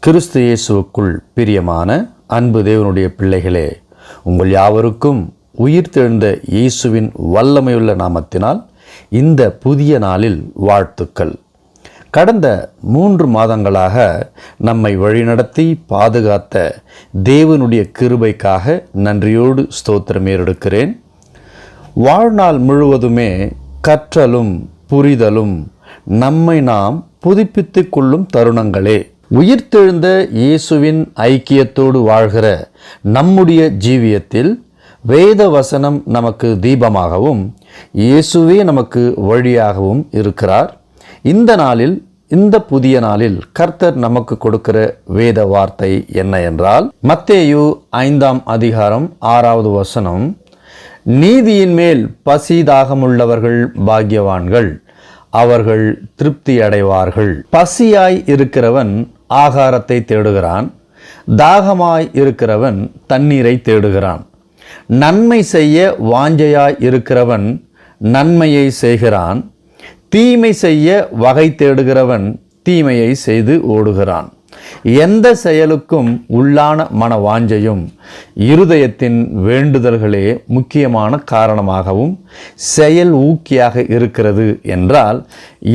கிறிஸ்து இயேசுவுக்குள் பிரியமான அன்பு தேவனுடைய பிள்ளைகளே, உங்கள் யாவருக்கும் உயிர்த்தெழுந்த இயேசுவின் வல்லமையுள்ள நாமத்தினால் இந்த புதிய நாளில் வாழ்த்துக்கள். கடந்த 3 மாதங்களாக நம்மை வழிநடத்தி பாதுகாத்த தேவனுடைய கிருபைக்காக நன்றியோடு ஸ்தோத்திரம் ஏறெடுக்கிறேன். வாழ்நாள் முழுவதுமே கற்றலும் புரிதலும் நம்மை நாம் புதுப்பித்துக் கொள்ளும் தருணங்களே. உயிர்த்தெழுந்த இயேசுவின் ஐக்கியத்தோடு வாழ்கிற நம்முடைய ஜீவியத்தில் வேத வசனம் நமக்கு தீபமாகவும் இயேசுவே நமக்கு வழியாகவும் இருக்கிறார். இந்த நாளில், இந்த புதிய நாளில் கர்த்தர் நமக்கு கொடுக்கிற வேத வார்த்தை என்ன என்றால், மத்தேயு 5ஆம் அதிகாரம் 6வது வசனம், நீதியின் மேல் பசி தாகமுள்ளவர்கள் பாக்கியவான்கள், அவர்கள் திருப்தி அடைவார்கள். பசியாய் இருக்கிறவன் ஆகாரத்தை தேடுகிறான், தாகமாய் இருக்கிறவன் தண்ணீரை தேடுகிறான். நன்மை செய்ய வாஞ்சையாய் இருக்கிறவன் நன்மையை செய்கிறான், தீமை செய்ய வகை தேடுகிறவன் தீமையை செய்து ஓடுகிறான். எந்த செயலுக்கும் உள்ளான மன வாஞ்சையும் இருதயத்தின் வேண்டுதல்களே முக்கியமான காரணமாகவும் செயல் ஊக்கியாக இருக்கிறது என்றால்,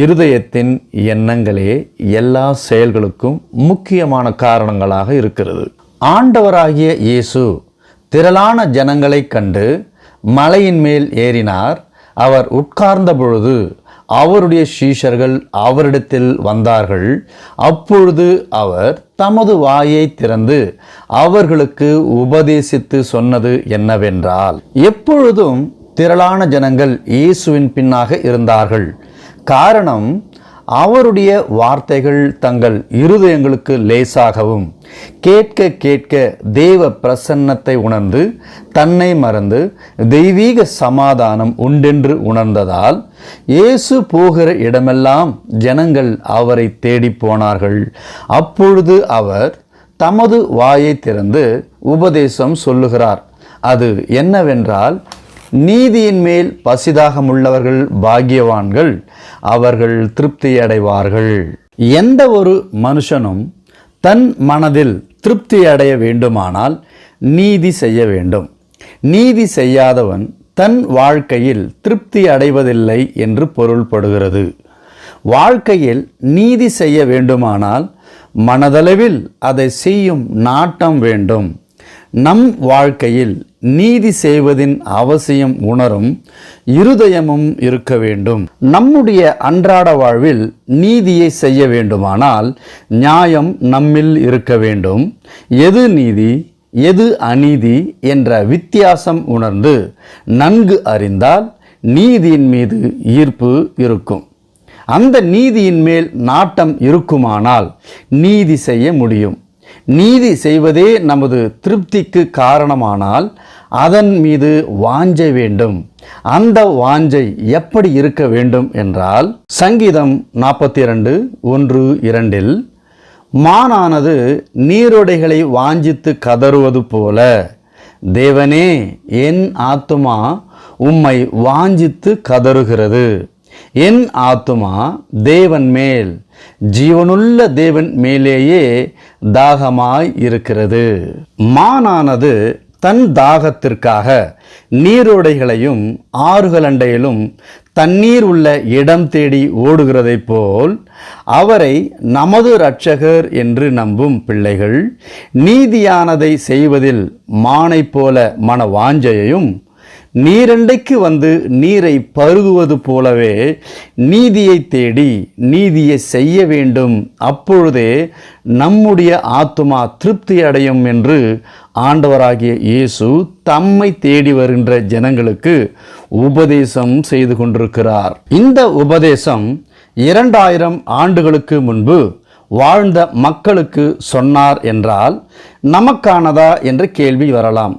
இருதயத்தின் எண்ணங்களே எல்லா செயல்களுக்கும் முக்கியமான காரணங்களாக இருக்கிறது. ஆண்டவராகிய இயேசு திரளான ஜனங்களை கண்டு மலையின் மேல் ஏறினார். அவர் உட்கார்ந்த பொழுது அவருடைய சீஷர்கள் அவரிடத்தில் வந்தார்கள். அப்பொழுது அவர் தமது வாயை திறந்து அவர்களுக்கு உபதேசித்து சொன்னது என்னவென்றால், எப்பொழுதும் திரளான ஜனங்கள் இயேசுவின் பின்னாக இருந்தார்கள். காரணம், அவருடைய வார்த்தைகள் தங்கள் இருதயங்களுக்கு லேசாகவும், கேட்க கேட்க தேவ பிரசன்னத்தை உணர்ந்து தன்னை மறந்து தெய்வீக சமாதானம் உண்டென்று உணர்ந்ததால் இயேசு போகிற இடமெல்லாம் ஜனங்கள் அவரை தேடி போனார்கள். அப்பொழுது அவர் தமது வாயை திறந்து உபதேசம் சொல்லுகிறார். அது என்னவென்றால், நீதியின் மேல் பசிதாகமுள்ளவர்கள் பாக்கியவான்கள், அவர்கள் திருப்தி அடைவார்கள். எந்த ஒரு மனுஷனும் தன் மனதில் திருப்தி அடைய வேண்டுமானால் நீதி செய்ய வேண்டும். நீதி செய்யாதவன் தன் வாழ்க்கையில் திருப்தி அடைவதில்லை என்று பொருள்படுகிறது. வாழ்க்கையில் நீதி செய்ய வேண்டுமானால் மனதளவில் அதை செய்யும் நாட்டம் வேண்டும். நம் வாழ்க்கையில் நீதி செய்வதின் அவசியம் உணரும் இருதயமும் இருக்க வேண்டும். நம்முடைய அன்றாட வாழ்வில் நீதியை செய்ய வேண்டுமானால் நியாயம் நம்மில் இருக்க வேண்டும். எது நீதி, எது அநீதி என்ற வித்தியாசம் உணர்ந்து நன்கு அறிந்தால் நீதியின் மீது ஈர்ப்பு இருக்கும். அந்த நீதியின் மேல் நாட்டம் இருக்குமானால் நீதி செய்ய முடியும். நீதி செய்வதே நமது திருப்திக்கு காரணமானால் அதன் மீது வாஞ்சை வேண்டும். அந்த வாஞ்சை எப்படி இருக்க வேண்டும் என்றால், சங்கீதம் 42:1-2 மானானது நீரோடைகளை வாஞ்சித்து கதறுவது போல, தேவனே என் ஆத்துமா உம்மை வாஞ்சித்து கதறுகிறது. என் ஆத்துமா தேவன் மேல், ஜீவனுள்ள தேவன் மேலேயே தாகமாய் இருக்கிறது. மானானது தன் தாகத்திற்காக நீரோடைகளையும் ஆறுகளண்டையிலும் தண்ணீர் உள்ள இடம் தேடி ஓடுகிறதைப் போல், அவரை நமது இரட்சகர் என்று நம்பும் பிள்ளைகள் நீதியானதை செய்வதில் மானை போல மன வாஞ்சையையும், நீரண்டைக்கு வந்து நீரை பருகுவது போலவே நீதியை தேடி நீதியை செய்ய வேண்டும். அப்பொழுதே நம்முடைய ஆத்துமா திருப்தி அடையும் என்று ஆண்டவராகிய இயேசு தம்மை தேடி வருகின்ற ஜனங்களுக்கு உபதேசம் செய்து கொண்டிருக்கிறார். இந்த உபதேசம் 2000 ஆண்டுகளுக்கு முன்பு வாழ்ந்த மக்களுக்கு சொன்னார் என்றால் நமக்கானதா என்ற கேள்வி வரலாம்.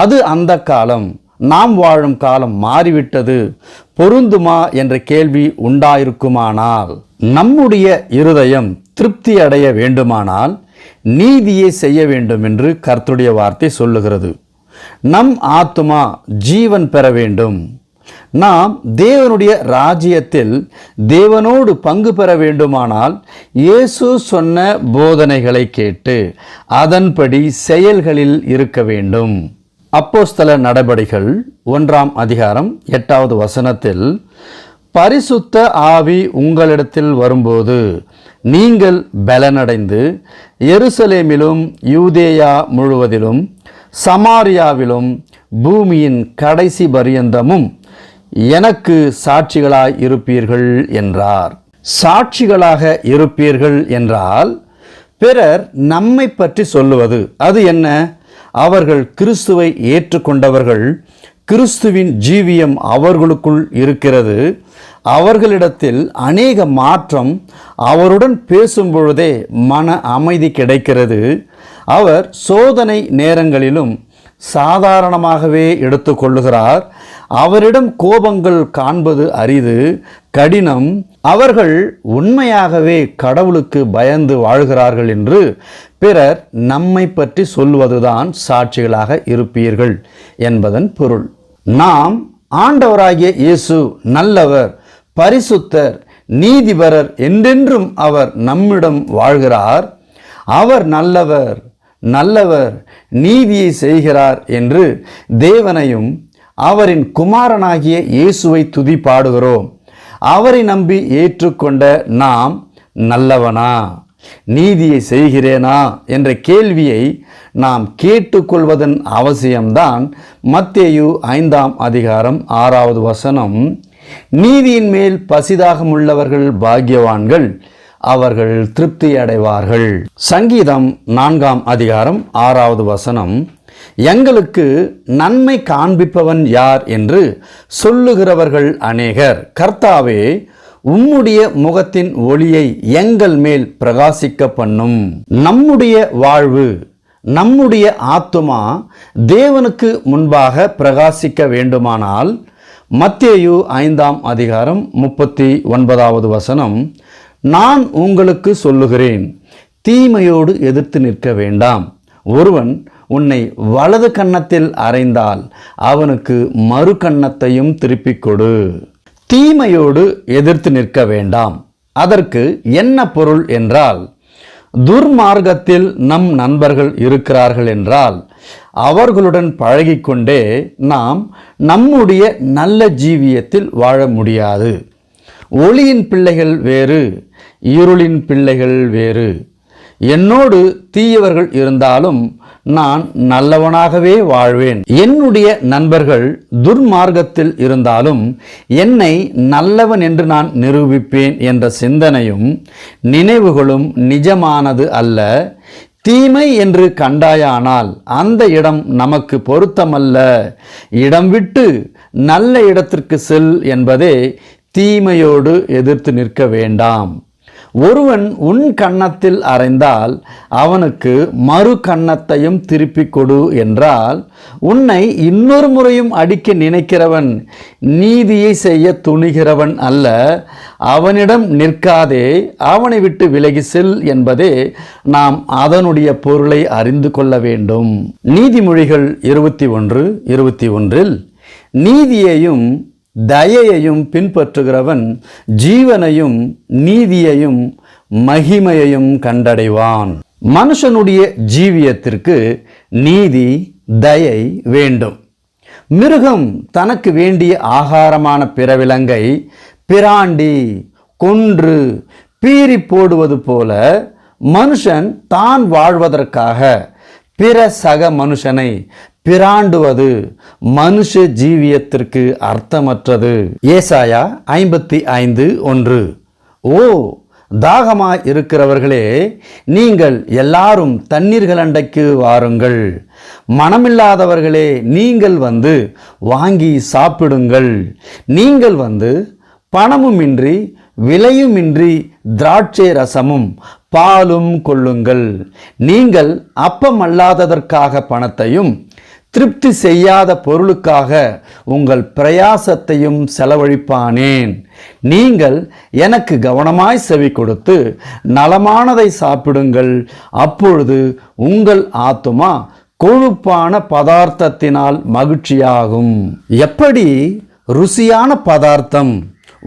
அது அந்த காலம். நாம் வாழும் காலம் மாறிவிட்டது, பொருந்துமா என்ற கேள்வி உண்டாயிருக்குமானால், நம்முடைய இருதயம் திருப்தி அடைய வேண்டுமானால் நீதியை செய்ய வேண்டும் என்று கர்த்தருடைய வார்த்தை சொல்லுகிறது. நம் ஆத்துமா ஜீவன் பெற வேண்டும், நாம் தேவனுடைய ராஜ்யத்தில் தேவனோடு பங்கு பெற வேண்டுமானால் இயேசு சொன்ன போதனைகளை கேட்டு அதன்படி செயல்களில் இருக்க வேண்டும். அப்போஸ்தல நடபடிகள் 1ஆம் அதிகாரம் 8வது வசனத்தில், பரிசுத்த ஆவி உங்களிடத்தில் வரும்போது நீங்கள் பலனடைந்து எருசலேமிலும் யூதேயா முழுவதிலும் சமாரியாவிலும் பூமியின் கடைசி பரியந்தமும் எனக்கு சாட்சிகளாய் இருப்பீர்கள் என்றார். சாட்சிகளாக இருப்பீர்கள் என்றால் பிறர் நம்மை பற்றி சொல்லுவது அது என்ன? அவர்கள் கிறிஸ்துவை ஏற்றுக்கொண்டவர்கள், கிறிஸ்துவின் ஜீவியம் அவர்களுக்குள் இருக்கிறது. அவர்களிடத்தில் அநேக மாற்றம், அவருடன் பேசும் பொழுதே மன அமைதி கிடைக்கிறது. அவர் சோதனை நேரங்களிலும் சாதாரணமாகவே எடுத்துக்கொள்ளுகிறார். அவரிடம் கோபங்கள் காண்பது அரிது, கடினம். அவர்கள் உண்மையாகவே கடவுளுக்கு பயந்து வாழ்கிறார்கள் என்று பிறர் நம்மை பற்றி சொல்வதுதான் சாட்சிகளாக இருப்பீர்கள் என்பதன் பொருள். நாம் ஆண்டவராகிய இயேசு நல்லவர், பரிசுத்தர், நீதிபரர், என்றென்றும் அவர் நம்மிடம் வாழ்கிறார். அவர் நல்லவர், நல்லவர், நீதியை செய்கிறார் என்று தேவனையும் அவரின் குமாரனாகிய இயேசுவை துதி பாடுகிறோம். அவரை நம்பி ஏற்றுக்கொண்ட நாம் நல்லவனா, நீதியை செய்கிறேனா என்ற கேள்வியை நாம் கேட்டுக்கொள்வதன் அவசியம்தான். மத்தேயு 5ஆம் அதிகாரம் 6வது வசனம், நீதியின் மேல் பசிதாகமுள்ளவர்கள் பாக்கியவான்கள், அவர்கள் திருப்தி அடைவார்கள். சங்கீதம் 4ஆம் அதிகாரம் 6வது வசனம், எங்களுக்கு நன்மை காண்பிப்பவன் யார் என்று சொல்லுகிறவர்கள் அநேகர். கர்த்தாவே, உம்முடைய முகத்தின் ஒளியை எங்கள் மேல் பிரகாசிக்க பண்ணும். நம்முடைய வாழ்வு, நம்முடைய ஆத்துமா தேவனுக்கு முன்பாக பிரகாசிக்க வேண்டுமானால் மத்தேயு 5ஆம் அதிகாரம் 39வது வசனம், நான் உங்களுக்கு சொல்லுகிறேன், தீமையோடு எதிர்த்து நிற்க வேண்டாம். ஒருவன் உன்னை வலது கன்னத்தில் அறைந்தால் அவனுக்கு மறு கன்னத்தையும் திருப்பிக் கொடு. தீமையோடு எதிர்த்து நிற்க வேண்டாம். அதற்கு என்ன பொருள் என்றால், துர்மார்க்கத்தில் நம் நண்பர்கள் இருக்கிறார்கள் என்றால் அவர்களுடன் பழகிக்கொண்டே நாம் நம்முடைய நல்ல ஜீவியத்தில் வாழ முடியாது. ஒளியின் பிள்ளைகள் வேறு, இருளின் பிள்ளைகள் வேறு. என்னோடு தீயவர்கள் இருந்தாலும் நான் நல்லவனாகவே வாழ்வேன். என்னுடைய நண்பர்கள் துர்மார்க்கத்தில் இருந்தாலும் என்னை நல்லவன் என்று நான் நிரூபிப்பேன் என்ற சிந்தனையும் நினைவுகளும் நிஜமானது அல்ல. தீமை என்று கண்டாயானால் அந்த இடம் நமக்கு பொருத்தமல்ல. இடம் விட்டு நல்ல இடத்திற்கு செல் என்பதே தீமையோடு எதிர்த்து நிற்க வேண்டாம். ஒருவன் உன் கன்னத்தில் அறைந்தால் அவனுக்கு மறு கன்னத்தையும் திருப்பிக் கொடு என்றால், உன்னை இன்னொரு முறையும் அடிக்க நினைக்கிறவன் நீதியை செய்ய துணிகிறவன் அல்ல. அவனிடம் நிற்காதே, அவனை விட்டு விலகி செல் என்பதே நாம் அதனுடைய பொருளை அறிந்து கொள்ள வேண்டும். நீதிமொழிகள் 21:21 நீதியையும் தயையையும் பின்பற்றுகிறவன் ஜீவனையும் நீதியையும் மகிமையையும் கண்டடைவான். மனுஷனுடைய ஜீவியத்திற்கு நீதி, தயை வேண்டும். மிருகம் தனக்கு வேண்டிய ஆகாரமான பிறவிலங்கை பிராண்டி கொன்று பீறி போடுவது போல மனுஷன் தான் வாழ்வதற்காக பிற சக மனுஷனை பிராண்டுவது மனுஷ ஜீவியத்திற்கு அர்த்தமற்றது. ஏசாயா 55:1 ஓ தாகமாய் இருக்கிறவர்களே, நீங்கள் எல்லாரும் தண்ணீர்கள் அண்டைக்கு வாருங்கள். மனமில்லாதவர்களே, நீங்கள் வந்து வாங்கி சாப்பிடுங்கள். நீங்கள் வந்து பணமுமின்றி விலையுமின்றி திராட்சை ரசமும் பாலும் கொள்ளுங்கள். நீங்கள் அப்பமல்லாததற்காக பணத்தையும் திருப்தி செய்யாத பொருளுக்காக உங்கள் பிரயாசத்தையும் செலவழிப்பானேன். நீங்கள் எனக்கு கவனமாய் செவி கொடுத்து நலமானதை சாப்பிடுங்கள். அப்பொழுது உங்கள் ஆத்துமா கொழுப்பான பதார்த்தத்தினால் மகிழ்ச்சியாகும். எப்படி ருசியான பதார்த்தம்,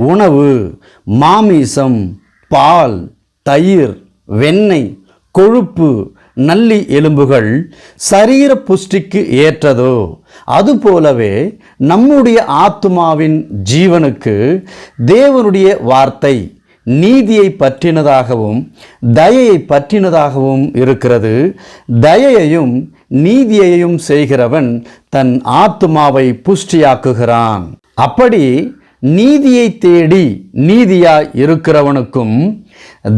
உணவு, மாமிசம், பால், தயிர், வெண்ணெய், கொழுப்பு, நல்லி எலும்புகள் சரீர புஷ்டிக்கு ஏற்றதோ அதுபோலவே நம்முடைய ஆத்துமாவின் ஜீவனுக்கு தேவனுடைய வார்த்தை நீதியை பற்றினதாகவும் தயையை பற்றினதாகவும் இருக்கிறது. தயையையும் நீதியையும் செய்கிறவன் தன் ஆத்துமாவை புஷ்டியாக்குகிறான். அப்படி நீதியை தேடி நீதியாய் இருக்கிறவனுக்கும்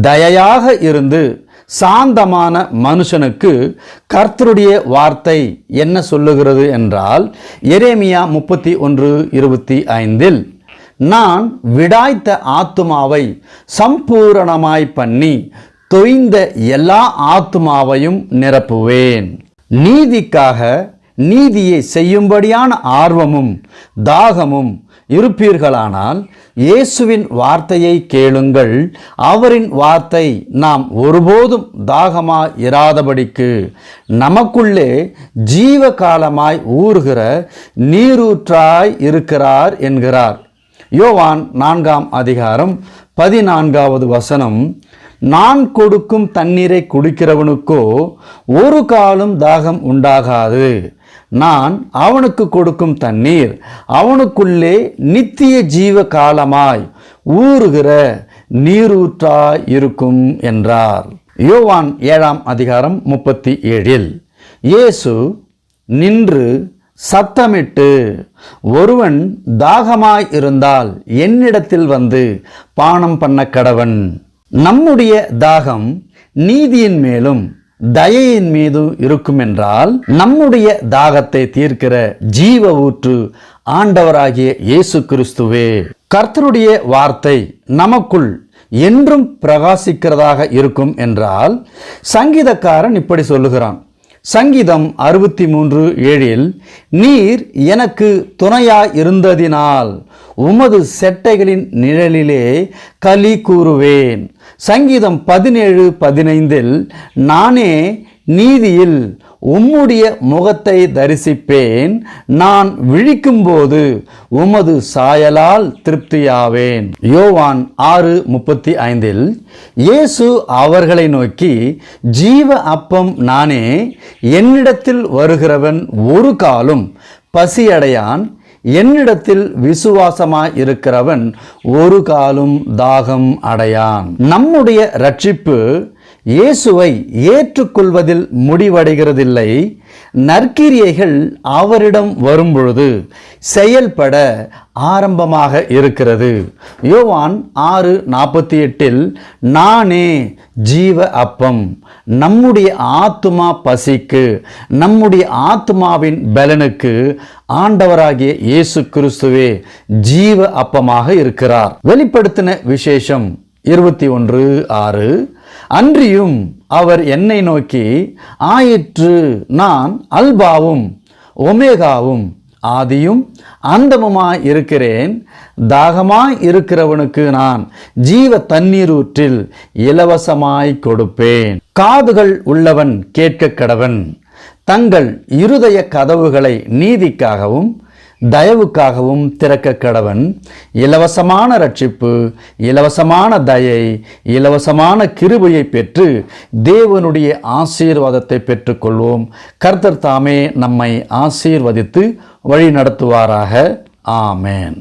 தயையாக இருந்து சாந்தமான மனுஷனுக்கு கர்த்தருடைய வார்த்தை என்ன சொல்லுகிறது என்றால், எரேமியா 31:25 நான் விடாய்த்த ஆத்துமாவை சம்பூரணமாய் பண்ணி தொய்ந்த எல்லா ஆத்துமாவையும் நிரப்புவேன். நீதிக்காக நீதியை செய்யும்படியான ஆர்வமும் தாகமும் இருப்பீர்களானால் இயேசுவின் வார்த்தையை கேளுங்கள். அவரின் வார்த்தை நாம் ஒருபோதும் தாகமாய் இராதபடிக்கு நமக்குள்ளே ஜீவ காலமாய் ஊறுகிற நீரூற்றாய் இருக்கிறார் என்கிறார். யோவான் 4:14 நான் கொடுக்கும் தண்ணீரை குடிக்கிறவனுக்கோ ஒரு காலும் தாகம் உண்டாகாது. நான் அவனுக்கு கொடுக்கும் தண்ணீர் அவனுக்குள்ளே நித்திய ஜீவ காலமாய் ஊறுகிற நீரூற்றாய் இருக்கும் என்றார். யோவான் 7:37 இயேசு நின்று சத்தமிட்டு, ஒருவன் தாகமாய் இருந்தால் என்னிடத்தில் வந்து பானம் பண்ண கடவன். நம்முடைய தாகம் நீதியின் மேலும் தயையின் மீது இருக்கும் என்றால் நம்முடைய தாகத்தை தீர்க்கிற ஜீவ ஊற்று ஆண்டவராகிய இயேசு கிறிஸ்துவே. கர்த்தருடைய வார்த்தை நமக்குள் என்றும் பிரகாசிக்கிறதாக இருக்கும் என்றால் சங்கீதக்காரன் இப்படி சொல்லுகிறான். சங்கீதம் 63:7 நீர் எனக்கு துணையாய் இருந்ததினால் உமது செட்டைகளின் நிழலிலே களி கூறுவேன். சங்கீதம் 17:15 நானே நீதியில் உம்முடைய முகத்தை தரிசிப்பேன். நான் விழிக்கும்போது உமது சாயலால் திருப்தியாவேன். யோவான் 6:35 இயேசு அவர்களை நோக்கி, ஜீவ அப்பம் நானே. என்னிடத்தில் வருகிறவன் ஒரு காலும் பசியடையான். என்னிடத்தில் விசுவாசமாய் இருக்கிறவன் ஒரு காலும் தாகம் அடையான். நம்முடைய ரட்சிப்பு இயேசுவை ஏற்றுக்கொள்வதில் முடிவடைகிறதில்லை. நற்கிரியைகள் அவரிடம் வரும்பொழுது செயல்பட ஆரம்பமாக இருக்கிறது. யோவான் 6:48 நானே ஜீவ அப்பம். நம்முடைய ஆத்துமா பசிக்கு, நம்முடைய ஆத்துமாவின் பலனுக்கு ஆண்டவராகிய இயேசு கிறிஸ்துவே ஜீவ அப்பமாக இருக்கிறார். வெளிப்படுத்தின விசேஷம் 21:6 அன்றியும் அவர் என்னை நோக்கி, ஆயிற்று, நான் அல்பாவும் ஒமேகாவும் ஆதியும் அந்தமுமாய் இருக்கிறேன். தாகமாய் இருக்கிறவனுக்கு நான் ஜீவ தண்ணீரூற்றில் இலவசமாய் கொடுப்பேன். காதுகள் உள்ளவன் கேட்க கடவன். தங்கள் இருதய கதவுகளை நீதிக்காகவும் தயவுக்காகவும் திறக்க கடவன். இலவசமான ரட்சிப்பு, இலவசமான தயை, இலவசமான கிருபையை பெற்று தேவனுடைய ஆசீர்வாதத்தை பெற்றுக்கொள்வோம். கர்த்தர் தாமே நம்மை ஆசீர்வதித்து வழி நடத்துவாராக. ஆமேன்.